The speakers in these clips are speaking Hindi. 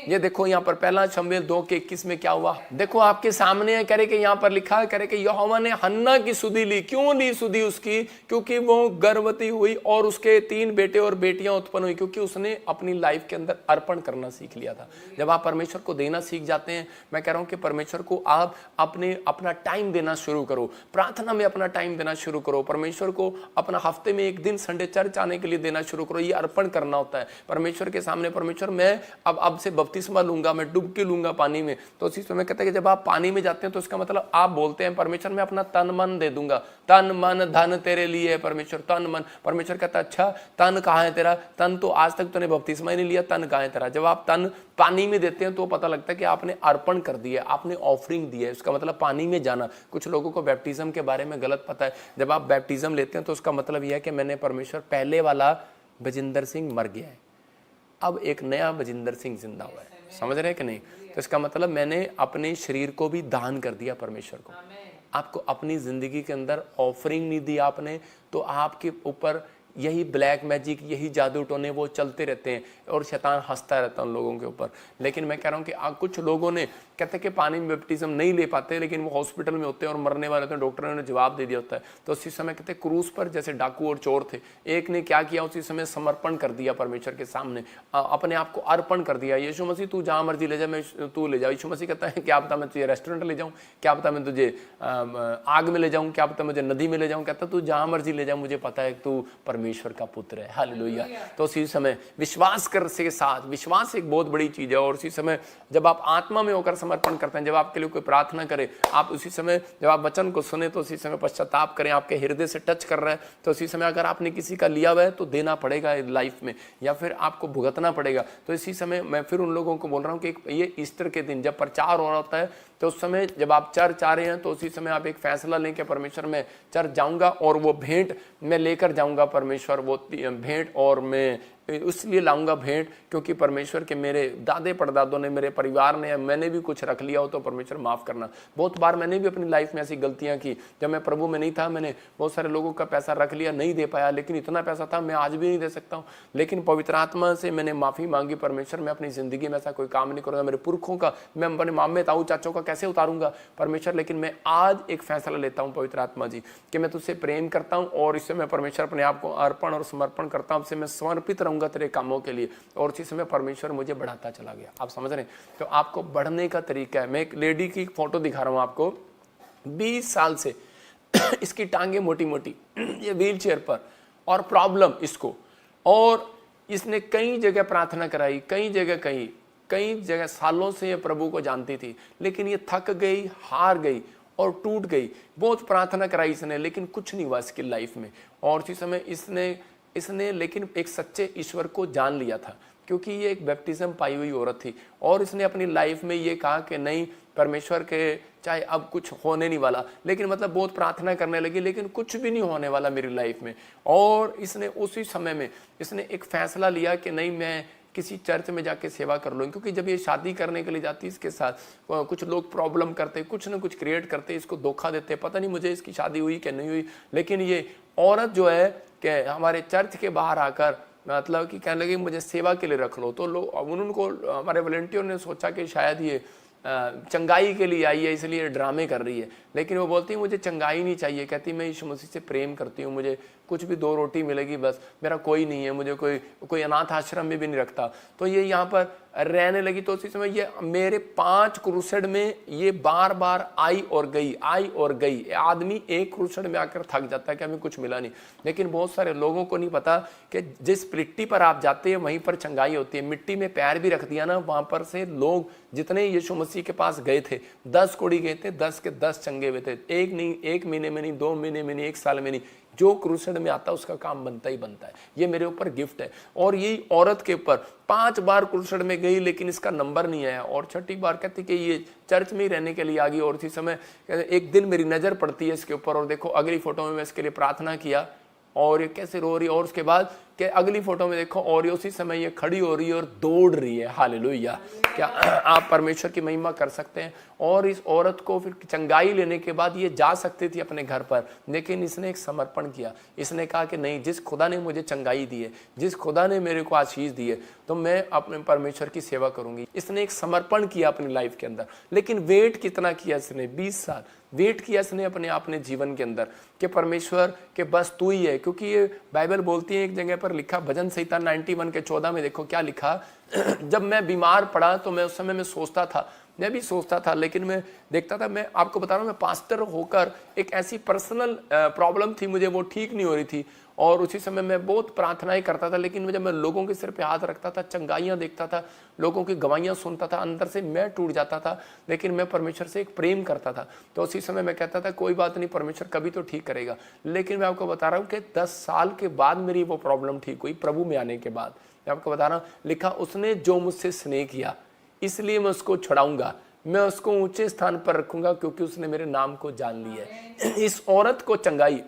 ये देखो यहाँ पर पहला शमूएल 2:21 में क्या हुआ, देखो आपके सामने है, करे कि यहाँ पर लिखा है, करे कि यहोवा ने हन्ना की सुधि ली। क्यों ली सुधि उसकी? क्योंकि वो गर्भवती हुई और उसके 3 बेटे और बेटियां उत्पन्न हुई, क्योंकि उसने अपनी लाइफ के अंदर अर्पण करना सीख लिया था। जब आप परमेश्वर को देना सीख जाते हैं, मैं कह रहा हूं कि परमेश्वर को आप अपना टाइम देना शुरू करो, प्रार्थना में अपना टाइम देना शुरू करो, परमेश्वर को अपना हफ्ते में एक दिन संडे चर्च आने के लिए देना शुरू करो। ये अर्पण करना होता है परमेश्वर के सामने। परमेश्वर मैं अब से बपतिस्मा लूंगा, मैं डुबकी लूंगा पानी में। तो उसी समय कहते हैं कि जब आप पानी में जाते हैं तो इसका मतलब आप बोलते हैं परमेश्वर मैं अपना तन मन दे दूंगा, तन मन धन तेरे लिए है परमेश्वर, तन मन। परमेश्वर कहता है अच्छा तन कहाँ है तेरा? तन तो आज तक तूने बपतिस्मा ही नहीं लिया, तन कहाँ है तेरा? जब आप तन पानी में देते हैं तो पता लगता है कि आपने अर्पण कर दिया, आपने ऑफरिंग दी है। उसका मतलब पानी में जाना। कुछ लोगों को बैप्टिज्म के बारे में गलत पता है। जब आप बैप्टिज्म लेते हैं तो उसका मतलब यह है कि मैंने परमेश्वर पहले वाला बजिंदर सिंह मर गया है, अब एक नया बजिंदर सिंह जिंदा हुआ है। समझ रहे हैं कि नहीं? तो इसका मतलब मैंने अपने शरीर को भी दान कर दिया परमेश्वर को। आपको अपनी जिंदगी के अंदर ऑफरिंग नहीं दी आपने, तो आपके ऊपर यही ब्लैक मैजिक, यही जादू टोने वो चलते रहते हैं और शैतान हंसता रहता है उन लोगों के ऊपर। लेकिन मैं कह रहा हूँ कि कुछ लोगों ने कहते हैं कि पानी में बैप्टिज्म नहीं ले पाते, लेकिन वो हॉस्पिटल में होते हैं और मरने वाले होते हैं, डॉक्टरों ने जवाब दे दिया होता है। तो उसी समय कहते हैं क्रूस पर जैसे डाकू और चोर थे, एक ने क्या किया, उसी समय समर्पण कर दिया परमेश्वर के सामने, अपने आप को अर्पण कर दिया। यीशु मसीह तू जहाँ मर्जी ले जा, मैं तू ले जा। यीशु मसीह कहता है क्या पता मैं तुझे रेस्टोरेंट ले जाऊँ, क्या पता मैं तुझे आग में ले जाऊँ, क्या पता मुझे नदी में ले जाऊँ। कहता तू जहाँ मर्जी ले जा, मुझे पता है तू परमेश्वर का पुत्र है। हालेलुया। तो उसी समय विश्वास कर से साथ, विश्वास एक बहुत बड़ी चीज है। और उसी समय जब आप आत्मा में होकर समर्पण करते हैं, जब आपके लिए कोई प्रार्थना करे, आप उसी समय जब आप वचन को सुने तो उसी समय पश्चाताप करें, आपके हृदय से टच कर रहा है तो उसी समय अगर आपने किसी का लिया हुआ है तो देना पड़ेगा लाइफ में, या फिर आपको भुगतना पड़ेगा। तो इसी समय मैं फिर उन लोगों को बोल रहा हूँ कि ये ईस्टर के दिन जब प्रचार हो रहा होता है तो उस समय जब आप चर्च आ रहे हैं तो उसी समय आप एक फैसला लें कि परमेश्वर मैं चर्च जाऊंगा और वो भेंट मैं लेकर जाऊंगा परमेश्वर, वो भेंट, और मैं इसलिए लाऊंगा भेंट क्योंकि परमेश्वर के मेरे दादे परदादों ने, मेरे परिवार ने, मैंने भी कुछ रख लिया हो तो परमेश्वर माफ़ करना। बहुत बार मैंने भी अपनी लाइफ में ऐसी गलतियां की, जब मैं प्रभु में नहीं था मैंने बहुत सारे लोगों का पैसा रख लिया, नहीं दे पाया, लेकिन इतना पैसा था मैं आज भी नहीं दे सकता हूँ। लेकिन पवित्र आत्मा से मैंने माफ़ी मांगी, परमेश्वर मैं अपनी ज़िंदगी में ऐसा कोई काम नहीं करूँगा, मेरे पुरखों का मैं अपने मामे ताऊ चाचों का कैसे उतारूंगा परमेश्वर। लेकिन मैं आज एक फैसला लेता हूँ पवित्र आत्मा जी कि मैं तुझसे प्रेम करता हूँ और इससे मैं परमेश्वर अपने आप को अर्पण और समर्पण करता हूँ, उससे मैं समर्पित रहूंगा तेरे कामों के लिए। और उसी समय परमेश्वर मुझे बढ़ाता चला गया। आप समझ रहे हैं? तो आपको बढ़ने का तरीका है। मैं एक लेडी की फोटो दिखा रहा हूँ आपको, 20 साल से इसकी टांगे मोटी मोटी, ये व्हील चेयर पर, और प्रॉब्लम इसको, और इसने कई जगह प्रार्थना कराई, कई जगह सालों से ये प्रभु को जानती थी, लेकिन ये थक गई, हार गई और टूट गई। बहुत प्रार्थना कराई इसने, लेकिन कुछ नहीं हुआ इसकी लाइफ में। और उसी समय इसने लेकिन एक सच्चे ईश्वर को जान लिया था, क्योंकि ये एक बैप्टिज्म पाई हुई औरत थी। और इसने अपनी लाइफ में ये कहा कि नहीं परमेश्वर के चाहे अब कुछ होने नहीं वाला, लेकिन मतलब बहुत प्रार्थना करने लगी, लेकिन कुछ भी नहीं होने वाला मेरी लाइफ में। और इसने उसी समय में इसने एक फैसला लिया कि नहीं मैं किसी चर्च में जाके सेवा कर लूँ, क्योंकि जब ये शादी करने के लिए जाती इसके साथ कुछ लोग प्रॉब्लम करते, कुछ ना कुछ क्रिएट करते, इसको धोखा देते। पता नहीं मुझे इसकी शादी हुई कि नहीं हुई, लेकिन ये औरत जो है कि हमारे चर्च के बाहर आकर मतलब कि कहने लगी मुझे सेवा के लिए रख लो। तो लोग उनको, हमारे वॉलंटियर ने सोचा कि शायद ये चंगाई के लिए आई है इसलिए ड्रामे कर रही है, लेकिन वो बोलती है मुझे चंगाई नहीं चाहिए। कहती मैं यीशु मसीह से प्रेम करती हूँ, मुझे कुछ भी 2 रोटी मिलेगी बस, मेरा कोई नहीं है, मुझे कोई अनाथ आश्रम में भी नहीं रखता। तो ये यहाँ पर रहने लगी। तो उसी समय ये मेरे 5 क्रूसेड में ये बार बार आई और गई। आदमी एक क्रूसेड में आकर थक जाता है कि हमें कुछ मिला नहीं, लेकिन बहुत सारे लोगों को नहीं पता कि जिस मिट्टी पर आप जाते हैं वहीं पर चंगाई होती है। मिट्टी में पैर भी रख दिया ना, वहां पर से लोग जितने यीशु मसीह के पास गए थे, 10 कोड़ी गए थे, 10 के 10 चंगे हुए थे। एक नहीं, 1 महीने में नहीं, 2 महीने में नहीं, 1 साल में नहीं, जो क्रूसेड में आता है उसका काम बनता ही बनता है। ये मेरे ऊपर गिफ्ट है। और यही औरत के ऊपर 5 बार क्रूसेड में गई, लेकिन इसका नंबर नहीं आया। और 6ठी बार कहती कि ये चर्च में ही रहने के लिए आ गई। और इसी समय एक दिन मेरी नजर पड़ती है इसके ऊपर, और देखो अगली फोटो में मैं इसके लिए प्रार्थना किया और ये कैसे रो रही। और उसके बाद कि अगली फोटो में देखो और उसी समय ये खड़ी हो रही है और दौड़ रही है। हालेलुया। क्या आप परमेश्वर की महिमा कर सकते हैं? और इस औरत को फिर चंगाई लेने के बाद ये जा सकती थी अपने घर पर, लेकिन इसने एक समर्पण किया। इसने कहा कि नहीं, जिस खुदा ने मुझे चंगाई दी है, जिस खुदा ने मेरे को आशीष दी है, तो मैं अपने परमेश्वर की सेवा करूंगी। इसने एक समर्पण किया अपनी लाइफ के अंदर। लेकिन वेट कितना किया इसने? 20 साल वेट किया इसने अपने जीवन के अंदर कि परमेश्वर के बस तू ही है। क्योंकि ये बाइबल बोलती है, एक जगह पर लिखा भजन संहिता 91 के 14 में, देखो क्या लिखा। जब मैं बीमार पड़ा तो मैं उस समय में सोचता था, मैं भी सोचता था, लेकिन मैं देखता था, मैं आपको बता रहा हूँ, मैं पास्टर होकर एक ऐसी पर्सनल प्रॉब्लम थी मुझे, वो ठीक नहीं हो रही थी। और उसी समय मैं बहुत प्रार्थनाएं करता था, लेकिन जब मैं लोगों के सिर पे हाथ रखता था, चंगाइयाँ देखता था, लोगों की गवाहियाँ सुनता था, अंदर से मैं टूट जाता था। लेकिन मैं परमेश्वर से एक प्रेम करता था, तो उसी समय मैं कहता था कोई बात नहीं, परमेश्वर कभी तो ठीक करेगा। लेकिन मैं आपको बता रहा हूँ कि 10 साल के बाद मेरी वो प्रॉब्लम ठीक हुई, प्रभु में आने के बाद। मैं आपको बता रहा हूँ, लिखा उसने जो मुझसे स्नेह किया इसलिए मैं उसको छुड़ाऊंगा, मैं उसको ऊंचे स्थान पर रखूंगा, क्योंकि उसने मेरे नाम को जान लिया है। इस औरत को चंगाई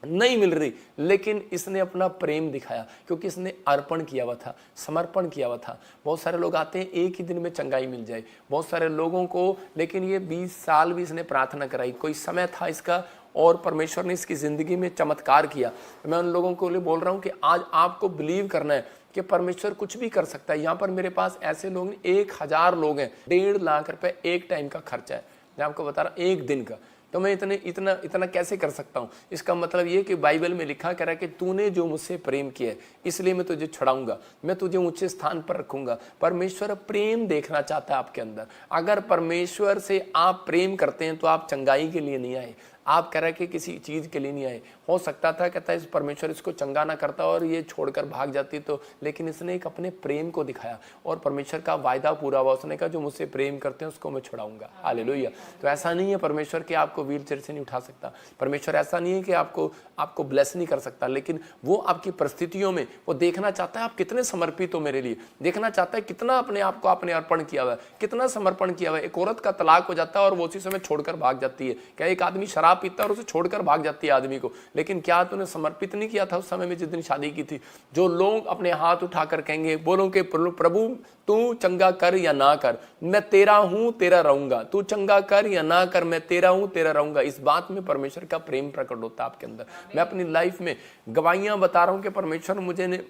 नहीं मिल रही, लेकिन इसने अपना प्रेम दिखाया, क्योंकि इसने अर्पण किया हुआ था, समर्पण किया हुआ था। बहुत सारे लोग आते हैं एक ही दिन में चंगाई मिल जाए, बहुत सारे लोगों को, लेकिन ये 20 साल भी इसने प्रार्थना कराई। कोई समय था इसका और परमेश्वर ने इसकी जिंदगी में चमत्कार किया। मैं उन लोगों को लिए बोल रहा हूं कि आज आपको बिलीव करना है कि परमेश्वर कुछ भी कर सकता है। यहाँ पर मेरे पास ऐसे लोग 1000 लोग हैं, 1.5 लाख रुपए एक टाइम का खर्चा है, मैं आपको बता रहा हूँ, एक दिन का। तो मैं इतना कैसे कर सकता हूँ? इसका मतलब ये कि बाइबल में लिखा कह रहा है कि तूने जो मुझसे प्रेम किया है इसलिए मैं तुझे छुड़ाऊंगा, मैं तुझे ऊंचे स्थान पर रखूंगा। परमेश्वर प्रेम देखना चाहता है आपके अंदर। अगर परमेश्वर से आप प्रेम करते हैं तो आप चंगाई के लिए नहीं आए, आप कह रहे कि किसी चीज़ के लिए नहीं आए। हो सकता था कहता है इस परमेश्वर इसको चंगा ना करता और ये छोड़कर भाग जाती, तो लेकिन इसने एक अपने प्रेम को दिखाया और परमेश्वर का वायदा पूरा हुआ। उसने कहा जो मुझसे प्रेम करते हैं उसको मैं छुड़ाऊंगा। हालेलुया। तो ऐसा नहीं है परमेश्वर कि आपको व्हील चेयर से नहीं उठा सकता, परमेश्वर ऐसा नहीं है कि आपको ब्लेस नहीं कर सकता, लेकिन वो आपकी परिस्थितियों में वो देखना चाहता है आप कितने समर्पित हो मेरे लिए, देखना चाहता है कितना अपने आप को आपने अर्पण किया हुआ है, कितना समर्पण किया हुआ है। एक औरत का तलाक हो जाता है और वो उसी समय छोड़कर भाग जाती है। क्या एक आदमी शराब पीता है और उसे छोड़कर भाग जाती है आदमी को, लेकिन क्या तूने समर्पित नहीं किया था उस समय में जिस दिन शादी की थी? जो लोग अपने हाथ उठाकर कहेंगे, बोलो कि प्रभु तू चंगा कर या ना कर, मैं तेरा हूं तेरा रहूंगा, तू चंगा कर या ना कर, मैं तेरा हूं तेरा रहूंगा। इस बात में परमेश्वर का प्रेम प्रकट होता है आपके अंदर। मैं अपनी लाइफ में गवाहियां बता रहा हूं कि परमेश्वर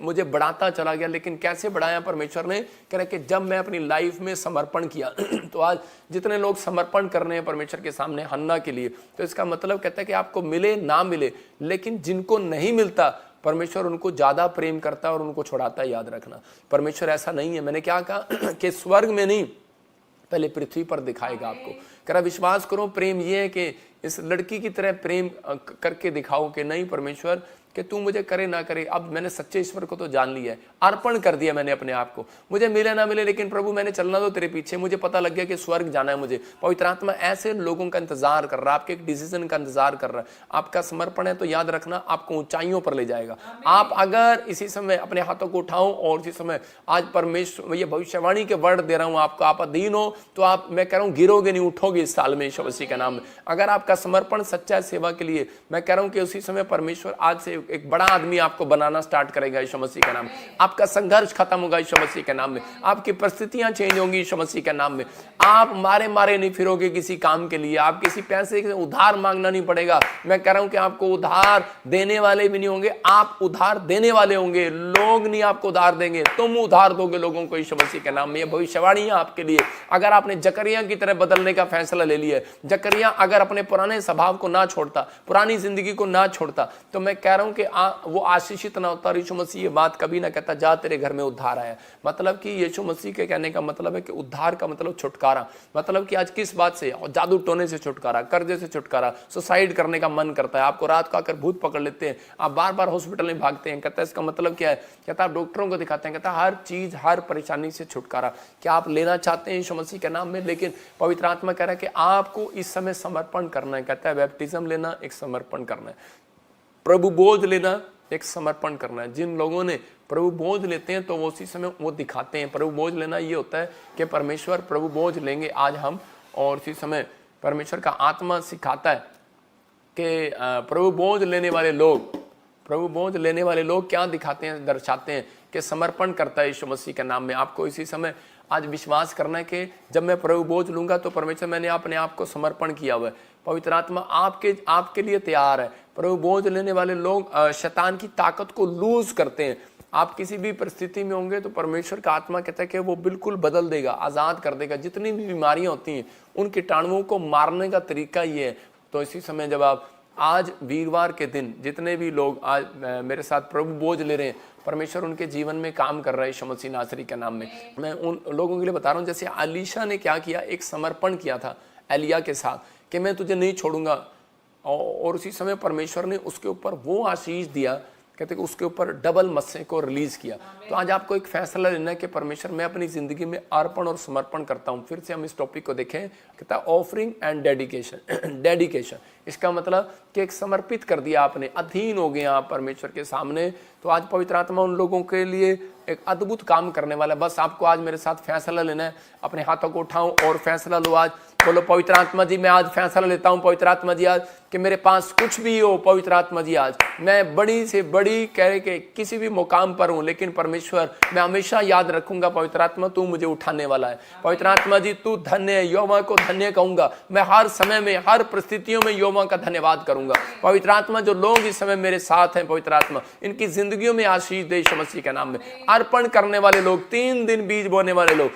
मुझे बढ़ाता चला गया। लेकिन कैसे बढ़ाया परमेश्वर ने? कह रहे कि जब मैं अपनी लाइफ में समर्पण किया तो आज जितने लोग समर्पण कर रहे हैं परमेश्वर के सामने हन्ना के लिए, तो इसका मतलब कहता है कि आपको मिले ना मिले, लेकिन जिनको नहीं मिलता परमेश्वर उनको ज्यादा प्रेम करता है और उनको छुड़ाता है। याद रखना, परमेश्वर ऐसा नहीं है। मैंने क्या कहा कि स्वर्ग में नहीं, पहले पृथ्वी पर दिखाएगा आपको। करा विश्वास करो, प्रेम ये है कि इस लड़की की तरह प्रेम करके दिखाओ कि नहीं परमेश्वर कि तू मुझे करे ना करे, अब मैंने सच्चे ईश्वर को तो जान लिया है, अर्पण कर दिया मैंने अपने आप को। मुझे मिले ना मिले, लेकिन प्रभु मैंने चलना तो तेरे पीछे, मुझे पता लग गया कि स्वर्ग जाना है मुझे। पवित्र आत्मा ऐसे लोगों का इंतजार कर रहा है, आपके एक डिसीजन का इंतजार कर रहा है। आपका समर्पण है तो याद रखना आपको ऊंचाइयों पर ले जाएगा। आप अगर इसी समय अपने हाथों को उठाओ और इसी समय आज परमेश्वर ये भविष्यवाणी के वर्ड दे रहा हूं आपको, आप अधीन हो तो आप, मैं कह रहा हूं, गिरोगे नहीं, उठोगे इस साल में यीशु मसीह के नाम में। अगर आपका समर्पण सच्चा सेवा के लिए, मैं कह रहा हूं कि उसी समय परमेश्वर आज से एक बड़ा आदमी आपको बनाना स्टार्ट करेगा यीशु मसीह के नाम में। आपका संघर्ष खत्म होगा यीशु मसीह के नाम में, आपकी परिस्थितियां चेंज होंगी यीशु मसीह के नाम में। आप मारे मारे नहीं फिरोगे किसी काम के लिए, आप किसी पैसे के उधार मांगना नहीं पड़ेगा। मैं कह रहा हूं कि आपको उधार देने वाले भी नहीं होंगे, आप उधार देने वाले होंगे। लोग नहीं आपको उधार देंगे, तुम उधार दोगे लोगों को यीशु मसीह के नाम में। यह भविष्यवाणी है आपके लिए। अगर आपने जकरिया की तरह बदलने का फैसला ले लिया, जकरिया अगर अपने पुराने स्वभाव को ना छोड़ता, पुरानी जिंदगी को ना छोड़ता, तो मैं कह रहा हूं कि वो आशीषित ना होता। यीशु मसीह ये बात कभी ना कहता जा तेरे घर में उद्धार आया। मतलब कि यीशु मसीह के कहने का मतलब है कि उद्धार का मतलब छुटकारा। मतलब कि आज किस बात से? जादू टोने से छुटकारा, कर्जे से छुटकारा, सुसाइड करने का मन करता है, आपको रात को आकर भूत पकड़ लेते हैं, आप बार बार हॉस्पिटल में भागते हैं। कहता है इसका मतलब क्या है? कहता है आप डॉक्टरों को दिखाते हैं। कहता है हर चीज, हर परेशानी से छुटकारा। क्या आप लेना चाहते हैं यीशु मसीह के नाम में? लेकिन पवित्र आत्मा कह रहा है कि आपको इस समय समर्पण करना है। कहता है बैप्टिज्म लेना एक समर्पण करना है, प्रभु बोझ लेना एक समर्पण करना है। जिन लोगों ने प्रभु बोझ लेते हैं तो वो उसी समय वो दिखाते हैं। प्रभु बोझ लेना ये होता है कि परमेश्वर प्रभु बोझ लेंगे आज हम, और उसी समय परमेश्वर का आत्मा सिखाता है कि प्रभु बोझ लेने वाले लोग प्रभु बोझ लेने वाले लोग क्या दिखाते हैं, दर्शाते हैं कि समर्पण करता है यीशु मसीह के नाम में। आपको इसी समय आज विश्वास करना है कि जब मैं प्रभु बोझ लूंगा तो परमेश्वर मैंने अपने आप को समर्पण किया हुआ है, पवित्र आत्मा आपके लिए तैयार है। प्रभु बोझ लेने वाले लोग शैतान की ताकत को लूज करते हैं। आप किसी भी परिस्थिति में होंगे तो परमेश्वर का आत्मा कहता है कि वो बिल्कुल बदल देगा, आज़ाद कर देगा। जितनी भी बीमारियां होती हैं उन कीटाणुओं को मारने का तरीका ये है। तो इसी समय जब आप आज वीरवार के दिन जितने भी लोग आज मेरे साथ प्रभु बोझ ले रहे हैं, परमेश्वर उनके जीवन में काम कर रहा है यीशु मसीह नासरी के नाम में। मैं उन लोगों के लिए बता रहा हूँ, जैसे अलीशा ने क्या किया, एक समर्पण किया था एलिया के साथ कि मैं तुझे नहीं छोड़ूंगा, और उसी समय परमेश्वर ने उसके ऊपर वो आशीष दिया, कहते कि उसके ऊपर डबल मत्स्य को रिलीज किया। तो आज आपको एक फैसला लेना है कि परमेश्वर मैं अपनी जिंदगी में अर्पण और समर्पण करता हूं। फिर से हम इस टॉपिक को देखें, कहता है ऑफरिंग एंड डेडिकेशन। डेडिकेशन इसका मतलब कि एक समर्पित कर दिया आपने, अधीन हो गए आप परमेश्वर के सामने। तो आज पवित्र आत्मा उन लोगों के लिए एक अद्भुत काम करने वाला है। बस आपको आज मेरे साथ फैसला लेना है। अपने हाथों को उठाओ और फैसला लो। आज बोलो, पवित्र आत्मा जी मैं आज फैसला लेता हूं, पवित्र आत्मा जी आज कि मेरे पास कुछ भी हो, पवित्र आत्मा जी आज मैं बड़ी से बड़ी कह के किसी भी मुकाम पर हूं, लेकिन परमेश्वर मैं हमेशा याद रखूंगा, पवित्र आत्मा तू मुझे उठाने वाला है। पवित्र आत्मा जी तू धन्य है, यहोवा को धन्य कहूंगा। मैं हर समय में, हर परिस्थितियों में यहोवा का धन्यवाद करूंगा। पवित्र आत्मा जो लोग इस समय मेरे साथ हैं, पवित्र आत्मा इनकी जिंदगियों में आशीष दे यीशु मसीह के नाम में। अर्पण करने वाले लोग, 3 दिन बीज बोने वाले लोग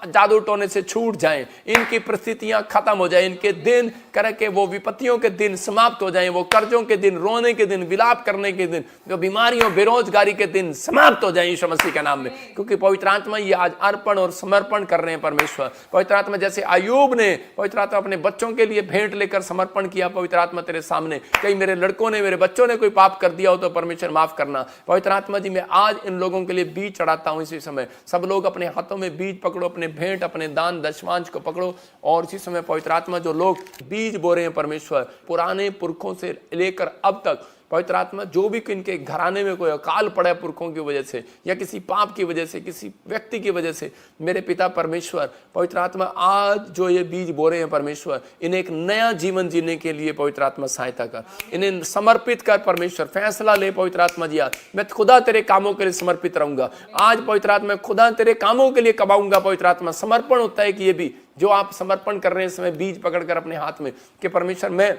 जादू टोने से छूट जाएं, इनकी परिस्थितियां खत्म हो जाए, इनके दिन करके वो विपत्तियों के दिन समाप्त हो जाएं, वो कर्जों के दिन, रोने के दिन, विलाप करने के दिन, जो बीमारियों बेरोजगारी के दिन समाप्त हो जाएं यीशु मसीह के नाम में। क्योंकि पवित्र आत्मा ये आज अर्पण और समर्पण कर रहे हैं परमेश्वर। पवित्र आत्मा जैसे अय्यूब ने पवित्र आत्मा अपने बच्चों के लिए भेंट लेकर समर्पण किया, पवित्र आत्मा तेरे सामने कहीं मेरे लड़कों ने, मेरे बच्चों ने कोई पाप कर दिया हो तो परमेश्वर माफ करना। पवित्र आत्मा जी मैं आज इन लोगों के लिए बीज चढ़ाता हूं। इसी समय सब लोग अपने हाथों में बीज पकड़ो, अपने भेंट, अपने दान दशमांश को पकड़ो। और इसी समय पवित्र आत्मा जो लोग बीज बो रहे हैं परमेश्वर, पुराने पुरखों से लेकर अब तक, पवित्र आत्मा जो भी इनके घराने में कोई अकाल पड़ा है पुरखों की वजह से या किसी पाप की वजह से, किसी व्यक्ति की वजह से, मेरे पिता परमेश्वर पवित्र आत्मा आज जो ये बीज बो रहे हैं परमेश्वर, इन्हें एक नया जीवन जीने के लिए पवित्र आत्मा सहायता कर, इन्हें समर्पित कर परमेश्वर। फैसला ले पवित्र आत्मा जी, आज मैं खुदा तेरे कामों के लिए समर्पित रहूंगा। आज पवित्र आत्मा खुदा तेरे कामों के लिए कमाऊंगा। पवित्र आत्मा समर्पण होता है कि ये भी जो आप समर्पण कर रहे हैं इस समय बीज पकड़कर अपने हाथ में, कि परमेश्वर मैं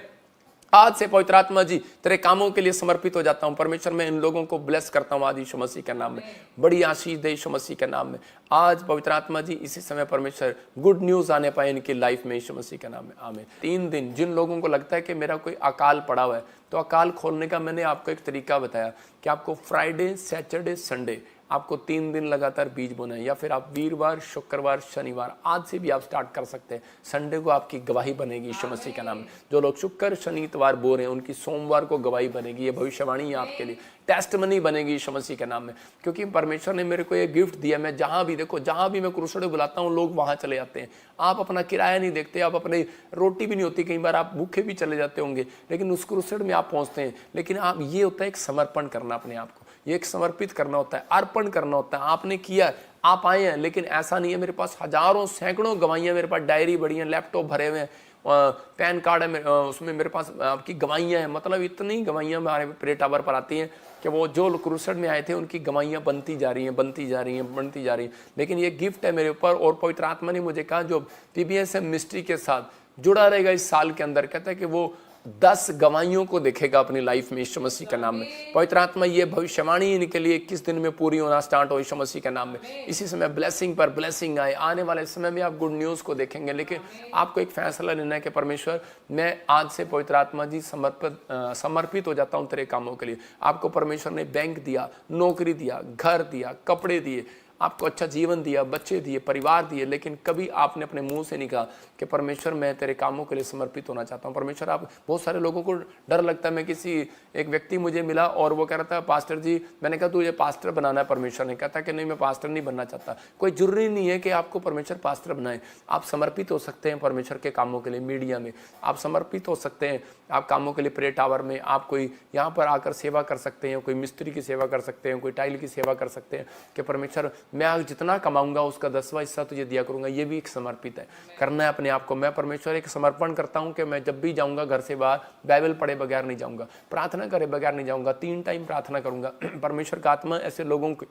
आज से पवित्र आत्मा जी तेरे कामों के लिए समर्पित हो जाता हूं। परमेश्वर मैं इन लोगों को ब्लेस करता हूं आज यीशु मसीह के नाम में। बड़ी आशीष दे यीशु मसीह के नाम में। आज पवित्र आत्मा जी इसी समय परमेश्वर गुड न्यूज आने पाए इनकी लाइफ में यीशु मसीह के नाम में, आमीन। 3 दिन जिन लोगों को लगता है कि मेरा कोई अकाल पड़ा हुआ है, तो अकाल खोलने का मैंने आपको एक तरीका बताया कि आपको फ्राइडे, सैटरडे, संडे आपको 3 दिन लगातार बीज बोना है, या फिर आप वीरवार, शुक्रवार, शनिवार आज से भी आप स्टार्ट कर सकते हैं। संडे को आपकी गवाही बनेगी यीशु मसीह का नाम। जो लोग शुक्र, शनि, इतवार बो रहे हैं उनकी सोमवार को गवाही बनेगी। ये भविष्यवाणी है आपके लिए, टेस्टमनी बनेगी यीशु मसीह के नाम में। क्योंकि परमेश्वर ने मेरे को ये गिफ्ट दिया, मैं जहाँ भी देखो, जहाँ भी मैं क्रूसेड बुलाता हूँ लोग वहाँ चले जाते हैं। आप अपना किराया नहीं देखते, आप अपनी रोटी भी नहीं होती, कई बार आप भूखे भी चले जाते होंगे, लेकिन उस क्रूसेड में आप पहुँचते हैं। लेकिन आप ये होता है एक समर्पण करना अपने आप को, ये एक समर्पित करना होता है, अर्पण करना होता है। आपने किया, आप आए हैं, लेकिन ऐसा नहीं है मेरे पास हजारों सैकड़ों गवाहियाँ, मेरे पास डायरी बड़ी हैं, लैपटॉप भरे हुए हैं, पैन कार्ड है उसमें मेरे पास आपकी गवाहियाँ हैं। मतलब इतनी गवाहियाँ हमारे प्रे टावर पर आती हैं कि वो जो क्रूसेड में आए थे उनकी गवाहियाँ बनती जा रही हैं, बनती जा रही हैं, बनती जा रही हैं। लेकिन ये गिफ्ट है मेरे ऊपर, और पवित्र आत्मा ने मुझे कहा जो PBSM मिनिस्ट्री के साथ जुड़ा रहेगा इस साल के अंदर, कहता है कि वो 10 गवाहियों को देखेगा अपनी लाइफ में यीशु मसीह के नाम में। पवित्र आत्मा ये भविष्यवाणी इनके लिए 21 दिन में पूरी होना स्टार्ट हो यीशु मसीह के नाम में। इसी समय ब्लेसिंग पर ब्लेसिंग आए, आने वाले समय में आप गुड न्यूज़ को देखेंगे। लेकिन आपको एक फैसला लेना है कि परमेश्वर मैं आज से पवित्र आत्मा जी समर्पित हो जाता हूँ तेरे कामों के लिए। आपको परमेश्वर ने बैंक दिया, नौकरी दिया, घर दिया, कपड़े दिए, आपको अच्छा जीवन दिया, बच्चे दिए, परिवार दिए, लेकिन कभी आपने अपने मुंह से नहीं कहा कि परमेश्वर मैं तेरे कामों के लिए समर्पित होना चाहता हूँ। परमेश्वर आप, बहुत सारे लोगों को डर लगता है। मैं किसी एक व्यक्ति मुझे मिला और वो कह रहा था पास्टर जी, मैंने कहा तुझे पास्टर बनाना है। परमेश्वर ने कहा था कि नहीं मैं पास्टर नहीं बनना चाहता। कोई जरूरी नहीं है कि आपको परमेश्वर पास्टर बनाए, आप समर्पित हो सकते हैं परमेश्वर के कामों के लिए। मीडिया में आप समर्पित हो सकते हैं, आप कामों के लिए प्रे टावर में आप कोई यहाँ पर आकर सेवा कर सकते हैं, कोई मिस्त्री की सेवा कर सकते हैं, कोई टाइल की सेवा कर सकते हैं कि परमेश्वर मैं आज जितना कमाऊंगा उसका 10वां हिस्सा तुझे दिया करूंगा। ये भी एक समर्पित है, करना है अपने आप को। मैं परमेश्वर एक समर्पण करता हूं कि मैं जब भी जाऊंगा घर से बाहर बाइबल पढ़े बगैर नहीं जाऊंगा, प्रार्थना करे बगैर नहीं जाऊंगा, 3 टाइम प्रार्थना करूंगा। परमेश्वर का आत्मा ऐसे लोगों को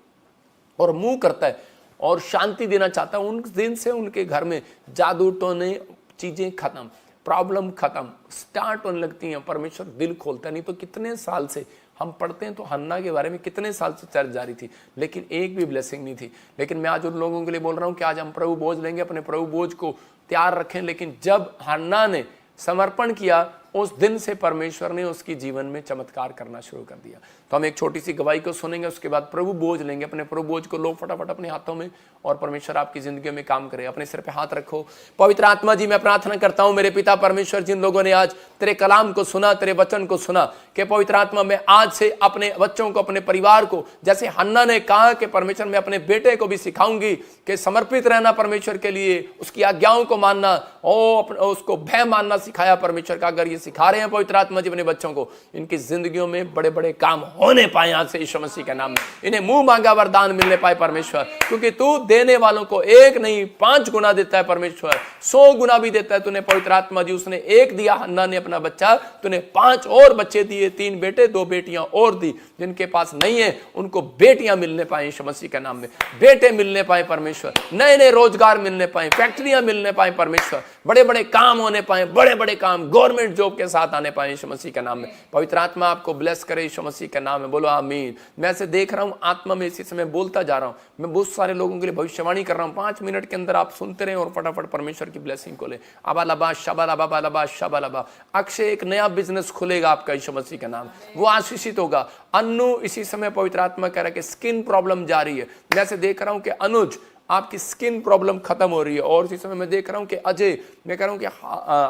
और मुंह करता है और शांति देना चाहता है। उन दिन से उनके घर में जादू टोने चीजें खत्म, प्रॉब्लम खत्म स्टार्ट होने लगती हैं। परमेश्वर दिल खोलता है। नहीं तो कितने साल से हम पढ़ते हैं तो हन्ना के बारे में कितने साल से चर्चा जारी थी, लेकिन एक भी ब्लेसिंग नहीं थी। लेकिन मैं आज उन लोगों के लिए बोल रहा हूं कि आज हम प्रभु बोझ लेंगे, अपने प्रभु बोझ को तैयार रखें। लेकिन जब हन्ना ने समर्पण किया उस दिन से परमेश्वर ने उसकी जीवन में चमत्कार करना शुरू कर दिया। तो हम एक छोटी सी गवाही को सुनेंगे, उसके बाद प्रभु बोझ लेंगे। अपने प्रभु बोझ को लो फटाफट अपने हाथों में और परमेश्वर आपकी जिंदगी में काम करे। अपने सिर पे हाथ रखो। पवित्र आत्मा जी, मैं प्रार्थना करता हूं मेरे पिता परमेश्वर, जिन लोगों ने आज तेरे कलाम को सुना, तेरे वचन को सुना, कि पवित्र आत्मा मैं आज से अपने बच्चों को, अपने परिवार को, जैसे हन्ना ने कहा कि परमेश्वर मैं अपने बेटे को भी सिखाऊंगी कि समर्पित रहना परमेश्वर के लिए, उसकी आज्ञाओं को मानना, उसको भय मानना सिखाया परमेश्वर का। अगर ये सिखा रहे हैं पवित्र आत्मा जी अपने बच्चों को, इनकी जिंदगियों में बड़े बड़े काम होने पाए आज से यीशु मसीह के नाम में। इन्हें मुंह मांगा वरदान मिलने पाए परमेश्वर, क्योंकि तू देने वालों को 1 नहीं 5 गुना देता है परमेश्वर, 100 गुना भी देता है। तूने पवित्र आत्मा जी, उसने 1 दिया हन्ना ने अपना बच्चा, तूने 5 और बच्चे दिए, 3 बेटे 2 बेटियां और दी। जिनके पास नहीं है उनको बेटियां मिलने पाए यीशु मसीह के नाम में, बेटे मिलने पाए परमेश्वर, नए नए रोजगार मिलने पाए, फैक्ट्रियां मिलने पाए परमेश्वर, बड़े बड़े काम होने पाए, बड़े बड़े काम गवर्नमेंट जॉब के साथ आने पाए यीशु मसीह के नाम में। पवित्र आत्मा आपको ब्लेस करे यीशु मसीह के नाम में। बोलो आमीन। मैं ऐसे देख रहा हूं आत्मा में इसी समय बोलता जा रहा हूं। मैं बहुत सारे लोगों के लिए भविष्यवाणी कर रहा हूं। 5 मिनट के अंदर आप सुनते रहे और फटाफट परमेश्वर की ब्लेसिंग को ले। अबालबा शबालबा शबालबा। अक्षय एक नया बिजनेस खुलेगा आपका यीशु मसीह का नाम, वो आशीषित होगा। अन्नू इसी समय पवित्र आत्मा कह रहा है कि स्किन प्रॉब्लम जा रही है। मैं ऐसे देख रहा हूं कि अनुज आपकी स्किन प्रॉब्लम खत्म हो रही है। और इसी समय मैं देख रहा हूं कि अजय, मैं कह रहा हूं कि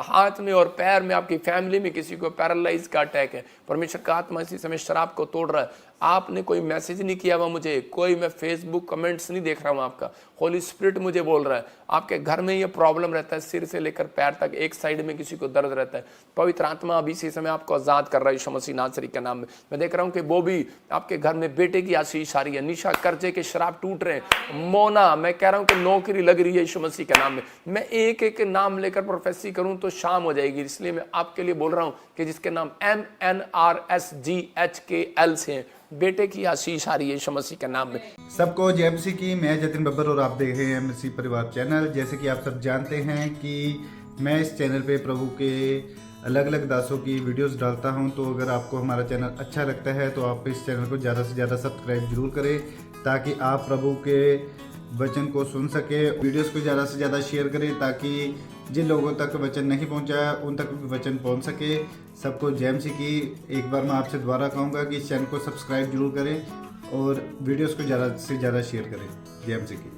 हाथ में और पैर में आपकी फैमिली में किसी को पैरालाइज का अटैक है। परमेश्वर का आत्मा इसी समय शराब को तोड़ रहा है। आपने कोई मैसेज नहीं किया हुआ मुझे, कोई मैं फेसबुक कमेंट्स नहीं देख रहा हूं आपका। होली स्पिरिट मुझे बोल रहा है आपके घर में ये प्रॉब्लम रहता है, सिर से लेकर पैर तक एक साइड में किसी को दर्द रहता है। पवित्र आत्मा अभी इसी समय आपको आजाद कर रहा है यीशु मसीह नासरी के नाम में। मैं देख रहा हूं कि बॉबी आपके घर में बेटे की आशीष आ रही है। निशा कर्जे के शराब टूट रहे हैं। मोना मैं कह रहा हूं कि नौकरी लग रही है यीशु मसीह के नाम में। मैं एक एक नाम लेकर प्रोफेसी करूं तो शाम हो जाएगी, इसलिए मैं आपके लिए बोल रहा हूं कि जिसके नाम MNRSGHKL से हैं, बेटे की आशीष आ रही है यीशु मसीह के नाम में। सबको जय मसीह की। मैं जतिन बब्बर और आप देख रहे हैं मसीह परिवार चैनल। जैसे कि आप सब जानते हैं कि मैं इस चैनल पे प्रभु के अलग अलग दासों की वीडियोस डालता हूं, तो अगर आपको हमारा चैनल अच्छा लगता है तो आप इस चैनल को ज़्यादा से ज़्यादा सब्सक्राइब जरूर करें, ताकि आप प्रभु के वचन को सुन सके। वीडियोस को ज़्यादा से ज़्यादा शेयर करें, ताकि जिन लोगों तक वचन नहीं पहुंचा उन तक भी वचन पहुंच सके। सबको जय मसीह की। एक बार मैं आपसे दोबारा कहूँगा कि इस चैनल को सब्सक्राइब जरूर करें और वीडियोस को ज़्यादा से ज़्यादा शेयर करें। जय मसीह की।